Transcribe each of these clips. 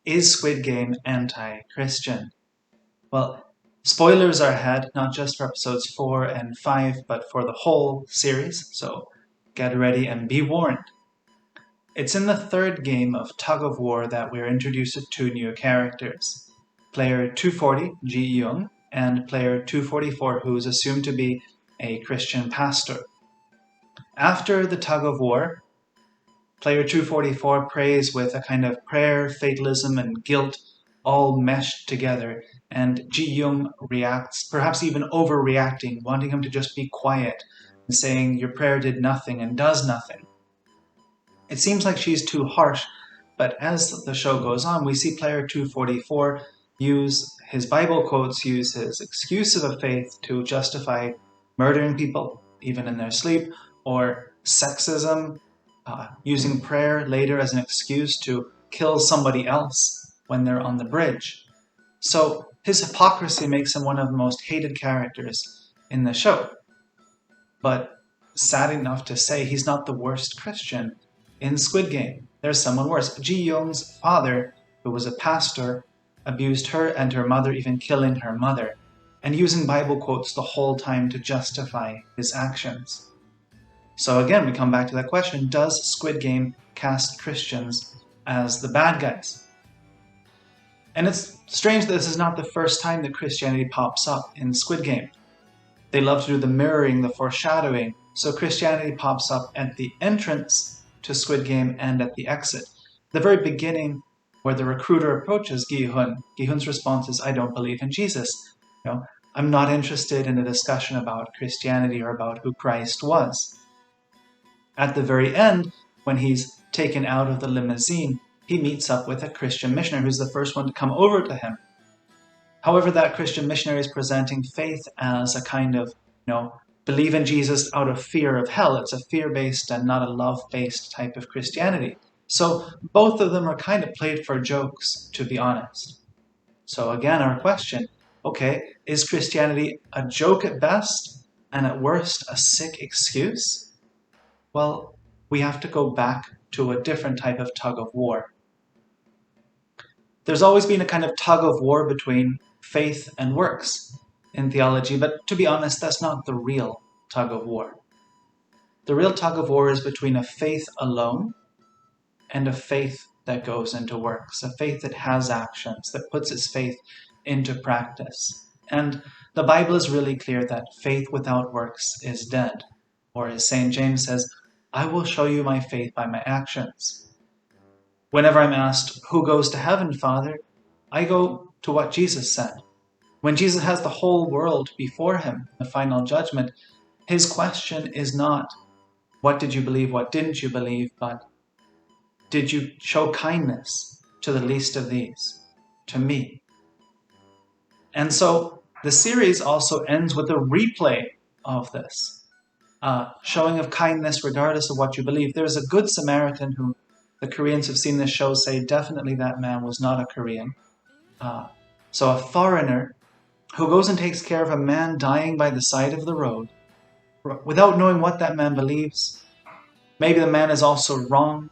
Is Squid Game anti-Christian? Well, spoilers are ahead, not just for episodes 4 and 5, but for the whole series, so get ready and be warned. It's in the third game of tug-of-war that we're introduced to two new characters. Player 240, Ji Young, and player 244, who is assumed to be a Christian pastor. After the tug-of-war, player 244 prays with a kind of prayer, fatalism, and guilt all meshed together, and Ji Young reacts, perhaps even overreacting, wanting him to just be quiet, and saying, your prayer did nothing and does nothing. It seems like she's too harsh, but as the show goes on, we see player 244 use his Bible quotes, use his excuses of faith to justify murdering people, even in their sleep, or sexism, using prayer later as an excuse to kill somebody else when they're on the bridge. So his hypocrisy makes him one of the most hated characters in the show. But sad enough to say, he's not the worst Christian in Squid Game. There's someone worse. Ji Young's father, who was a pastor, abused her and her mother, even killing her mother, and using Bible quotes the whole time to justify his actions. So again, we come back to that question, does Squid Game cast Christians as the bad guys? And it's strange that this is not the first time that Christianity pops up in Squid Game. They love to do the mirroring, the foreshadowing, so Christianity pops up at the entrance to Squid Game and at the exit. The very beginning, where the recruiter approaches Gi-hun, Gi-hun's response is, I don't believe in Jesus. I'm not interested in a discussion about Christianity or about who Christ was. At the very end, when he's taken out of the limousine, he meets up with a Christian missionary who's the first one to come over to him. However, that Christian missionary is presenting faith as a kind of, believe in Jesus out of fear of hell. It's a fear-based and not a love-based type of Christianity. So both of them are kind of played for jokes, to be honest. So again, our question, okay, is Christianity a joke at best and at worst a sick excuse? Well, we have to go back to a different type of tug-of-war. There's always been a kind of tug-of-war between faith and works in theology, but to be honest, that's not the real tug-of-war. The real tug-of-war is between a faith alone and a faith that goes into works, a faith that has actions, that puts its faith into practice. And the Bible is really clear that faith without works is dead. Or as St. James says, I will show you my faith by my actions. Whenever I'm asked, who goes to heaven, Father? I go to what Jesus said. When Jesus has the whole world before him, the final judgment, his question is not, what did you believe, what didn't you believe, but did you show kindness to the least of these, to me? And so the series also ends with a replay of this. Showing of kindness regardless of what you believe. There's a good Samaritan who the Koreans who've seen this show say definitely that man was not a Korean. So a foreigner who goes and takes care of a man dying by the side of the road without knowing what that man believes. Maybe the man is also wrong,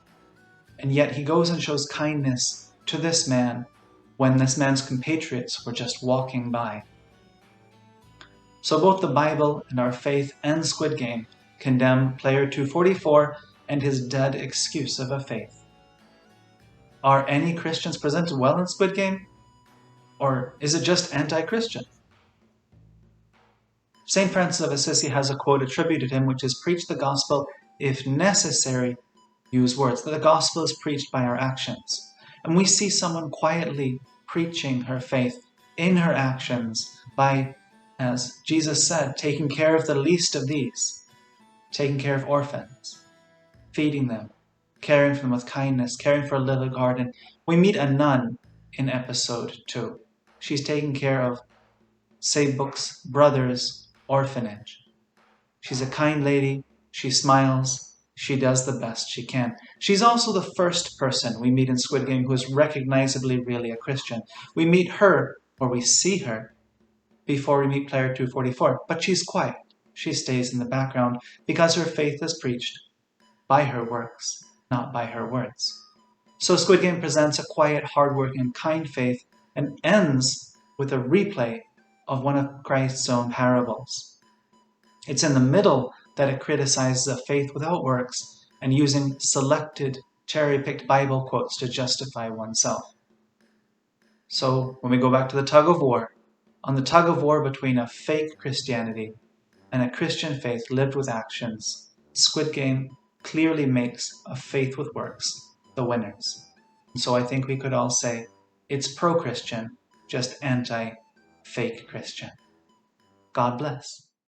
and yet he goes and shows kindness to this man when this man's compatriots were just walking by. So both the Bible and our faith and Squid Game condemn player 244 and his dead excuse of a faith. Are any Christians presented well in Squid Game? Or is it just anti-Christian? St. Francis of Assisi has a quote attributed to him, which is, preach the gospel, if necessary, use words. That the gospel is preached by our actions. And we see someone quietly preaching her faith in her actions by, as Jesus said, taking care of the least of these, taking care of orphans, feeding them, caring for them with kindness, caring for a little garden. We meet a nun in episode 2. She's taking care of Sebuk's brother's orphanage. She's a kind lady, she smiles, she does the best she can. She's also the first person we meet in Squid Game who is recognizably really a Christian. We meet her, or we see her, before we meet player 244, but she's quiet. She stays in the background because her faith is preached by her works, not by her words. So Squid Game presents a quiet, hardworking, and kind faith and ends with a replay of one of Christ's own parables. It's in the middle that it criticizes a faith without works and using selected, cherry-picked Bible quotes to justify oneself. So when we go back to the tug-of-war, on the tug-of-war between a fake Christianity and a Christian faith lived with actions, Squid Game clearly makes a faith with works the winners. So I think we could all say it's pro-Christian, just anti-fake Christian. God bless.